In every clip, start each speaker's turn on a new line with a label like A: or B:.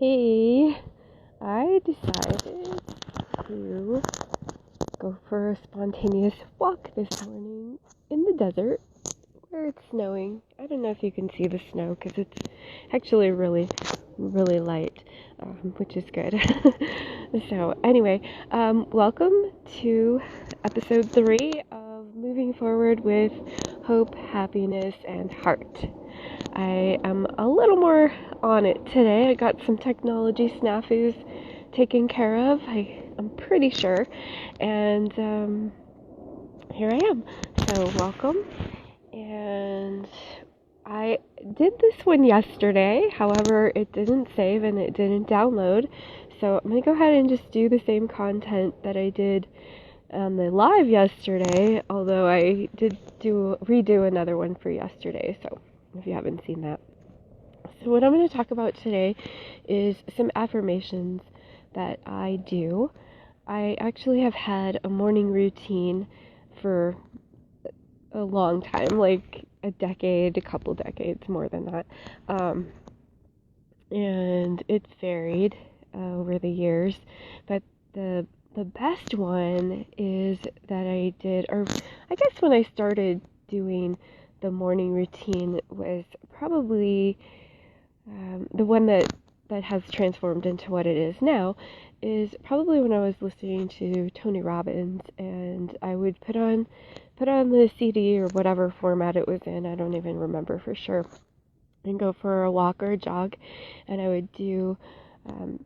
A: Hey, I decided to go for a spontaneous walk this morning in the desert where it's snowing. I don't know if you can see the snow because it's actually really, really light, which is good. So anyway, welcome to episode 3 of Moving Forward with Hope, Happiness, and Heart. I am a little more on it today. I got some technology snafus taken care of, I'm pretty sure, and here I am. So welcome. And I did this one yesterday, however it didn't save and it didn't download, so I'm going to go ahead and just do the same content that I did on the live yesterday, although I did redo another one for yesterday, so if you haven't seen that. So what I'm going to talk about today is some affirmations that I do. I actually have had a morning routine for a long time, like a decade, a couple decades, more than that. And it's varied over the years, but the best one is that I did, or I guess when I started doing the morning routine was probably the one that has transformed into what it is now is probably when I was listening to Tony Robbins, and I would put on the CD or whatever format it was in, I don't even remember for sure, and go for a walk or a jog, and I would do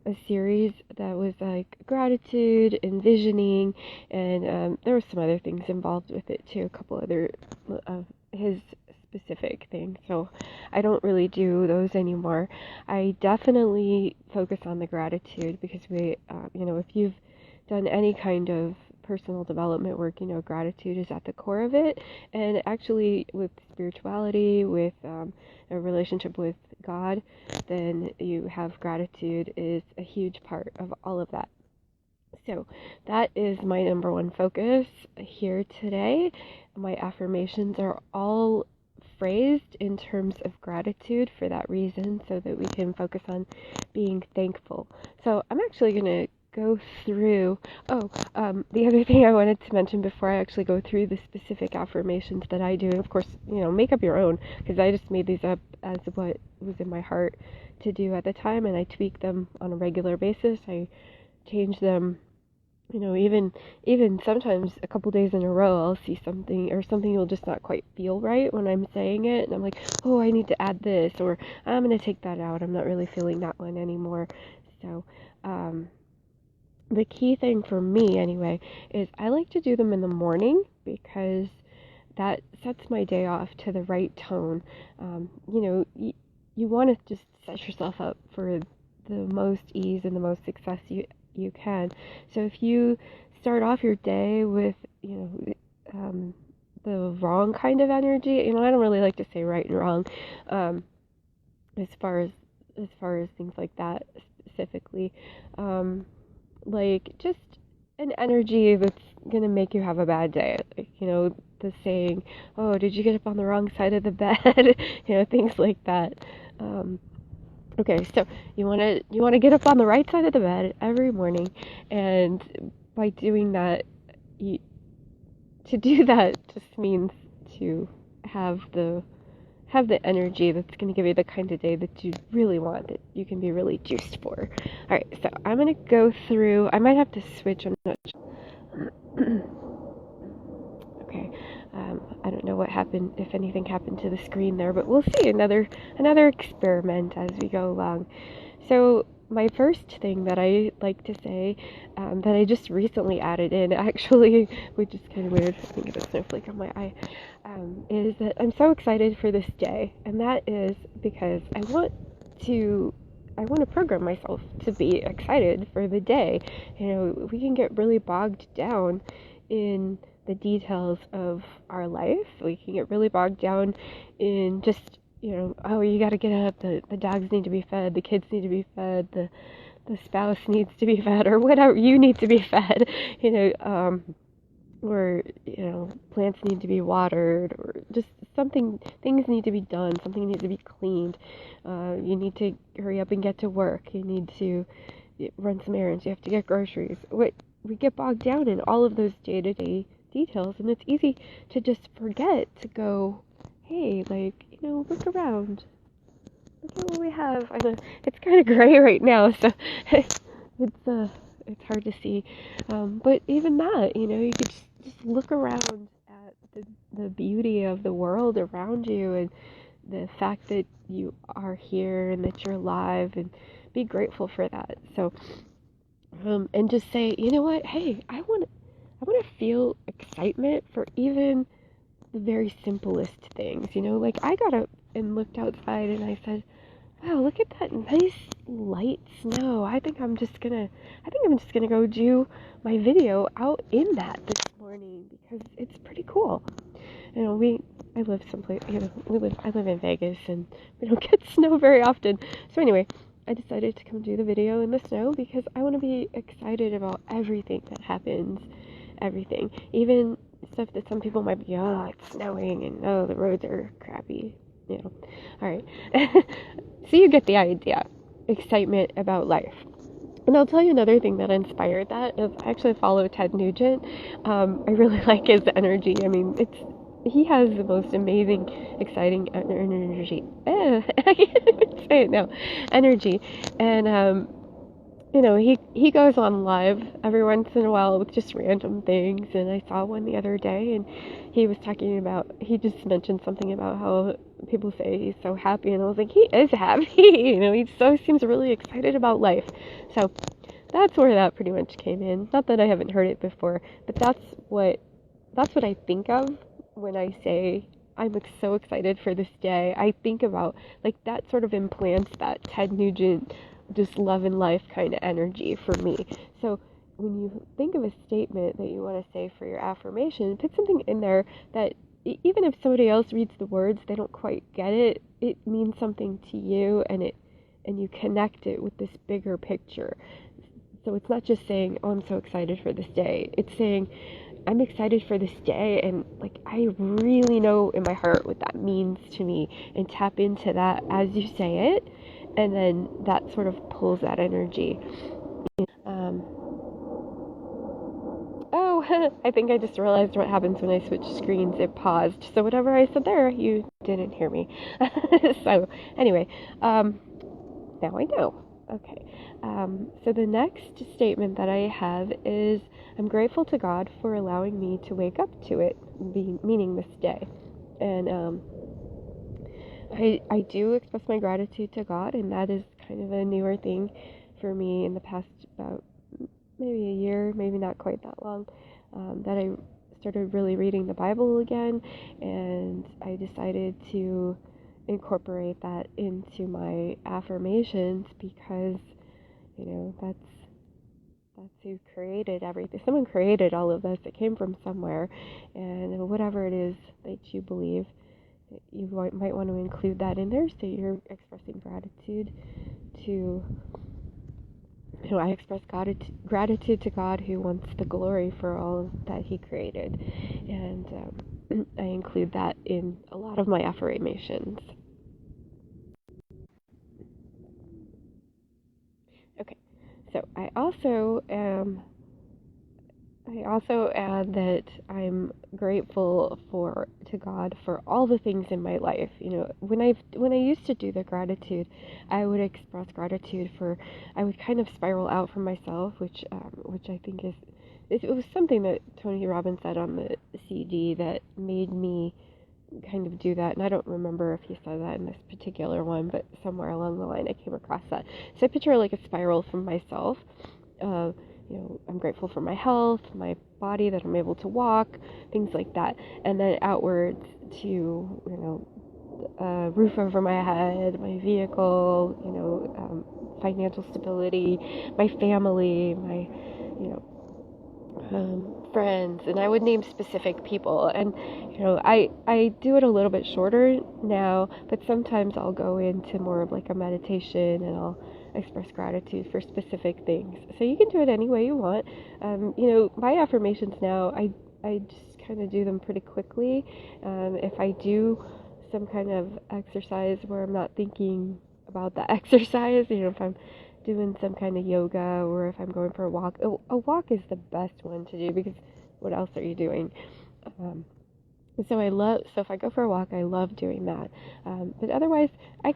A: a series that was like gratitude, envisioning, and there was some other things involved with it too, a couple other of his specific things, so I don't really do those anymore. I definitely focus on the gratitude because if you've done any kind of personal development work, gratitude is at the core of it, and actually with spirituality, with a relationship with God, then you have gratitude is a huge part of all of that. So that is my number one focus here today. My affirmations are all phrased in terms of gratitude for that reason, so that we can focus on being thankful. So I'm actually going to go through, the other thing I wanted to mention before I actually go through the specific affirmations that I do, and of course, make up your own, because I just made these up as what was in my heart to do at the time, and I tweak them on a regular basis. I change them, even sometimes a couple days in a row, I'll see something will just not quite feel right when I'm saying it, and I'm like, oh, I need to add this, or I'm going to take that out. I'm not really feeling that one anymore. So, the key thing for me, anyway, is I like to do them in the morning because that sets my day off to the right tone. You want to just set yourself up for the most ease and the most success you can. So if you start off your day with, the wrong kind of energy, I don't really like to say right and wrong, as far as things like that specifically, like just an energy that's gonna make you have a bad day, like, the saying, oh, did you get up on the wrong side of the bed? Things like that. Okay, so you want to get up on the right side of the bed every morning, and by doing that, to do that just means to have the energy that's going to give you the kind of day that you really want, that you can be really juiced for. All right, so I'm going to go through. I might have to switch. I'm not sure. Okay. I don't know what happened, if anything happened to the screen there, but we'll see. Another experiment as we go along. So my first thing that I like to say, that I just recently added in, actually, which is kind of weird, I think of a snowflake on my eye, is that I'm so excited for this day, and that is because I want to program myself to be excited for the day. We can get really bogged down in the details of our life. We can get really bogged down in just, oh, you got to get up, the dogs need to be fed, the kids need to be fed, the spouse needs to be fed, or whatever, you need to be fed, or plants need to be watered, or just things need to be done, something needs to be cleaned, you need to hurry up and get to work, you need to run some errands, you have to get groceries. We get bogged down in all of those day-to-day details, and it's easy to just forget to go, hey, look around, look at what we have. I know it's kind of gray right now, so it's hard to see, but even that, you could just look around at the beauty of the world around you, and the fact that you are here and that you're alive, and be grateful for that. So and just say, you know what, hey, I want to feel excitement for even the very simplest things. Like I got up and looked outside and I said, wow, look at that nice light snow. I think I'm just gonna go do my video out in that this morning because it's pretty cool. I live someplace, I live in Vegas and we don't get snow very often. So anyway, I decided to come do the video in the snow because I want to be excited about everything that happens, everything. Even stuff that some people might be, oh, it's snowing and oh, the roads are crappy, Alright. So you get the idea. Excitement about life. And I'll tell you another thing that inspired that is I actually follow Ted Nugent. I really like his energy. I mean, he has the most amazing, exciting energy. I can't even say it now. Energy. And, he goes on live every once in a while with just random things. And I saw one the other day, and he just mentioned something about how people say he's so happy. And I was like, he is happy. He so seems really excited about life. So that's where that pretty much came in. Not that I haven't heard it before, but that's what I think of when I say I'm so excited for this day. I think about, that sort of implants that Ted Nugent, just love and life kind of energy for me. So when you think of a statement that you want to say for your affirmation, put something in there that even if somebody else reads the words, they don't quite get it, it means something to you, and you connect it with this bigger picture. So it's not just saying, oh, I'm so excited for this day. It's saying, I'm excited for this day, and I really know in my heart what that means to me, and tap into that as you say it, and then that sort of pulls that energy. Oh, I think I just realized what happens when I switch screens. It paused. So whatever I said there, you didn't hear me. So anyway, now I know. Okay. So the next statement that I have is, I'm grateful to God for allowing me to wake up to it, meaning this day. And I do express my gratitude to God, and that is kind of a newer thing for me in the past about maybe a year, maybe not quite that long, that I started really reading the Bible again, and I decided to incorporate that into my affirmations because, that's who created everything. Someone created all of this. It came from somewhere, and whatever it is that you believe, you might want to include that in there, so you're expressing gratitude to, I express gratitude to God, who wants the glory for all that he created, and I include that in a lot of my affirmations. Okay, so I also add that I'm grateful to God for all the things in my life. When I used to do the gratitude, I would express gratitude I would kind of spiral out from myself, which I think it was something that Tony Robbins said on the CD that made me kind of do that, and I don't remember if he said that in this particular one, but somewhere along the line I came across that. So I picture a spiral from myself. I'm grateful for my health, my body, that I'm able to walk, things like that. And then outwards to, roof over my head, my vehicle, financial stability, my family, my, friends, and I would name specific people. And, I do it a little bit shorter now, but sometimes I'll go into more of a meditation, and I'll express gratitude for specific things. So you can do it any way you want. My affirmations now, I just kind of do them pretty quickly. If I do some kind of exercise where I'm not thinking about the exercise, if I'm doing some kind of yoga or if I'm going for a walk. A walk is the best one to do because what else are you doing? So if I go for a walk, I love doing that. But otherwise, I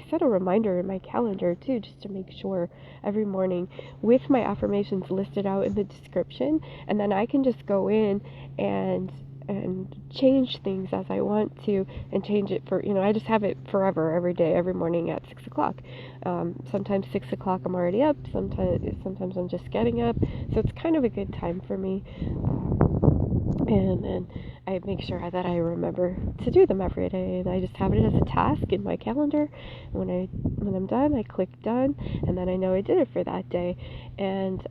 A: set a reminder in my calendar too, just to make sure every morning with my affirmations listed out in the description, and then I can just go in and change things as I want to, and change it for, I just have it forever, every day, every morning at 6 o'clock. Sometimes 6 o'clock I'm already up, sometimes I'm just getting up, so it's kind of a good time for me. And then I make sure that I remember to do them every day, and I just have it as a task in my calendar. When I'm done, I click done, and then I know I did it for that day. And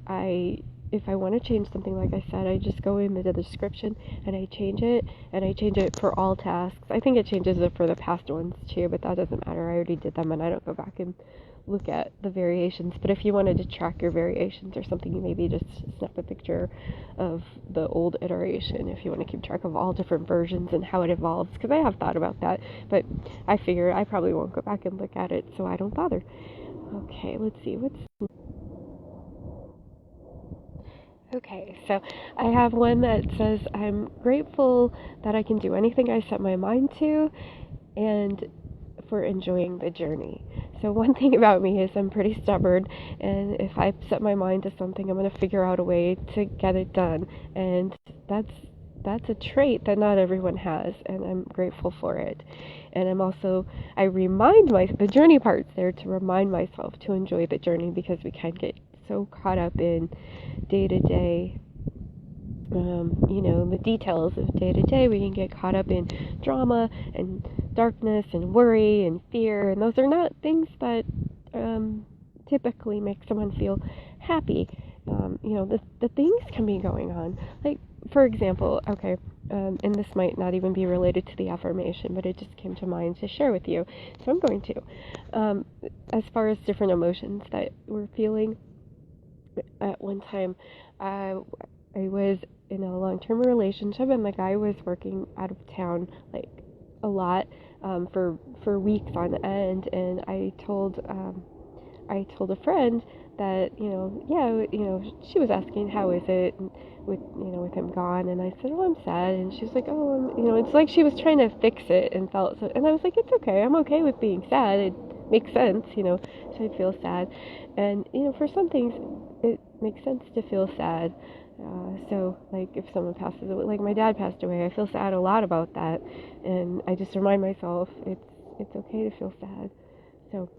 A: if I want to change something, like I said, I just go into the description and I change it for all tasks. I think it changes it for the past ones too, but that doesn't matter. I already did them, and I don't go back and look at the variations. But if you wanted to track your variations or something, you maybe just snap a picture of the old iteration if you want to keep track of all different versions and how it evolves, because I have thought about that, but I figure I probably won't go back and look at it, so I don't bother. Okay, let's see Okay, so I have one that says, I'm grateful that I can do anything I set my mind to, and for enjoying the journey. So one thing about me is I'm pretty stubborn, and if I set my mind to something, I'm going to figure out a way to get it done. And that's a trait that not everyone has, and I'm grateful for it. And I remind myself, the journey part's there to remind myself to enjoy the journey, because we can get so caught up in day-to-day, the details of day-to-day. We can get caught up in drama and darkness and worry and fear, and those are not things that typically make someone feel happy. The things can be going on. Like, for example, and this might not even be related to the affirmation, but it just came to mind to share with you, so I'm going to. As far as different emotions that we're feeling, at one time, I was in a long-term relationship, and the guy was working out of town, like, a lot, for weeks on end, and I told a friend that, she was asking, how is it with him gone, and I said, oh, I'm sad, and she was like, oh, it's like she was trying to fix it, and felt so, and I was like, it's okay, I'm okay with being sad, it makes sense, to feel sad, and, for some things, it makes sense to feel sad. So, like, if someone passes away, like my dad passed away, I feel sad a lot about that, and I just remind myself it's okay to feel sad. So,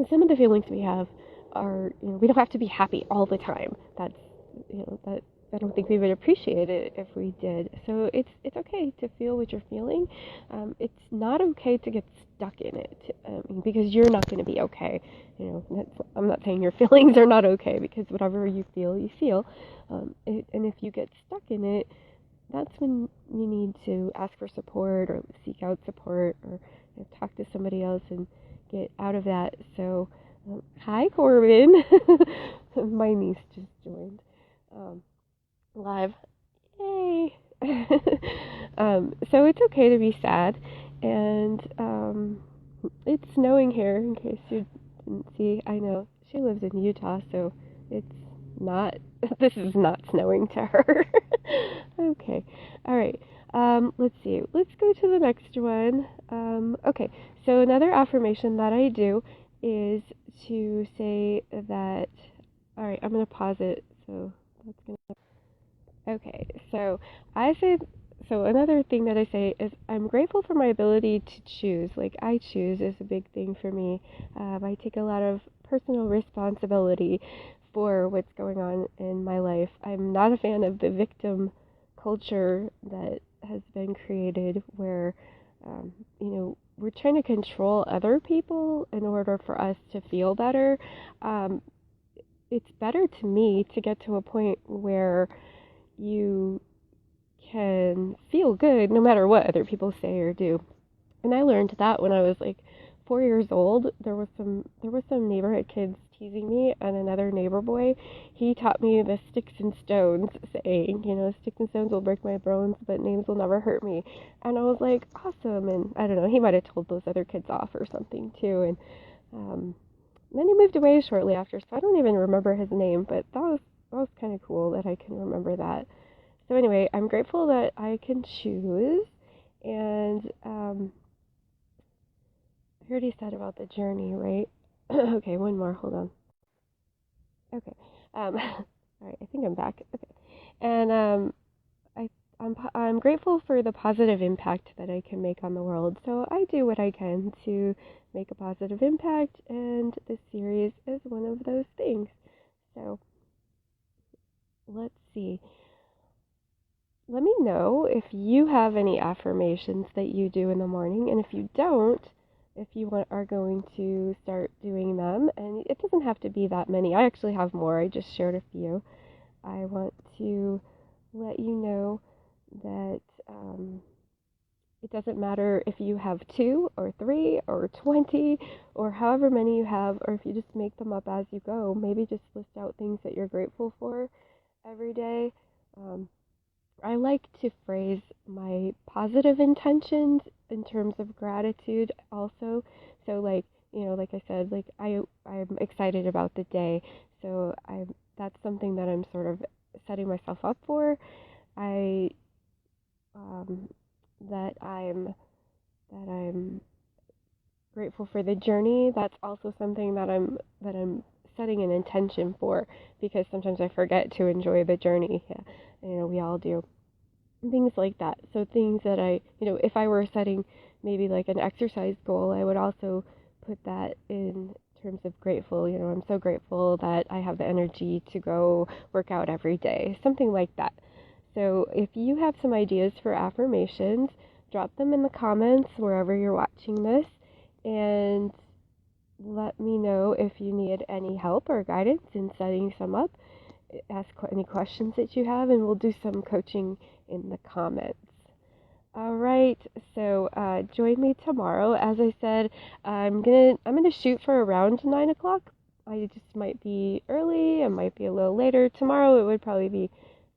A: some of the feelings we have are, we don't have to be happy all the time. That I don't think we would appreciate it if we did. So it's okay to feel what you're feeling. It's not okay to get stuck in it, because you're not going to be okay. I'm not saying your feelings are not okay, because whatever you feel, you feel. And if you get stuck in it, that's when you need to ask for support or seek out support, or talk to somebody else and get out of that. So, hi Corbin, my niece just joined live. Yay! So it's okay to be sad, and it's snowing here, in case you didn't see. I know she lives in Utah, so it's not, this is not snowing to her. Okay, alright, let's see, let's go to the next one. Okay, so another affirmation that I do is to say that, alright, I'm going to pause it, so that's going to, okay, so another thing that I say is, I'm grateful for my ability to choose. Like, I choose is a big thing for me. I take a lot of personal responsibility for what's going on in my life. I'm not a fan of the victim culture that has been created, where, we're trying to control other people in order for us to feel better. It's better to me to get to a point where you can feel good no matter what other people say or do. And I learned that when I was like 4 years old, there was some neighborhood kids teasing me, and another neighbor boy, he taught me the sticks and stones saying, sticks and stones will break my bones, but names will never hurt me. And I was like, awesome. And I don't know, he might have told those other kids off or something too. And then he moved away shortly after, so I don't even remember his name, but that was kind of cool that I can remember that. So anyway, I'm grateful that I can choose, and I already said about the journey, right? Okay, one more. Hold on. Okay. All right. I think I'm back. Okay. And I'm grateful for the positive impact that I can make on the world. So I do what I can to make a positive impact, and this series is one of those things. So let's see. Let me know if you have any affirmations that you do in the morning, and if you don't, if you are going to start doing them. And it doesn't have to be that many. I actually have more. I just shared a few. I want to let you know that it doesn't matter if you have 2 or 3 or 20 or however many you have, or if you just make them up as you go. Maybe just list out things that you're grateful for every day. I like to phrase my positive intentions in terms of gratitude also. So like I said, like I'm excited about the day. So that's something that I'm sort of setting myself up for. I that I'm grateful for the journey. That's also something that I'm setting an intention for, because sometimes I forget to enjoy the journey. Yeah. We all do. Things like that. So things that if I were setting maybe like an exercise goal, I would also put that in terms of grateful. I'm so grateful that I have the energy to go work out every day. Something like that. So if you have some ideas for affirmations, drop them in the comments wherever you're watching this, and let me know if you need any help or guidance in setting some up. Ask any questions that you have, and we'll do some coaching in the comments. All right, so join me tomorrow. As I said, I'm gonna shoot for around 9 o'clock. I just might be early, I might be a little later. Tomorrow it would probably be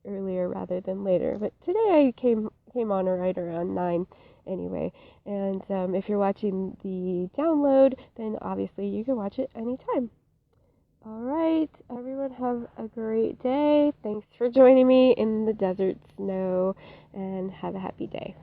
A: earlier rather than later, but today I came on right around 9 anyway. And if you're watching the download, then obviously you can watch it anytime. All right, everyone, have a great day. Thanks for joining me in the desert snow, and have a happy day.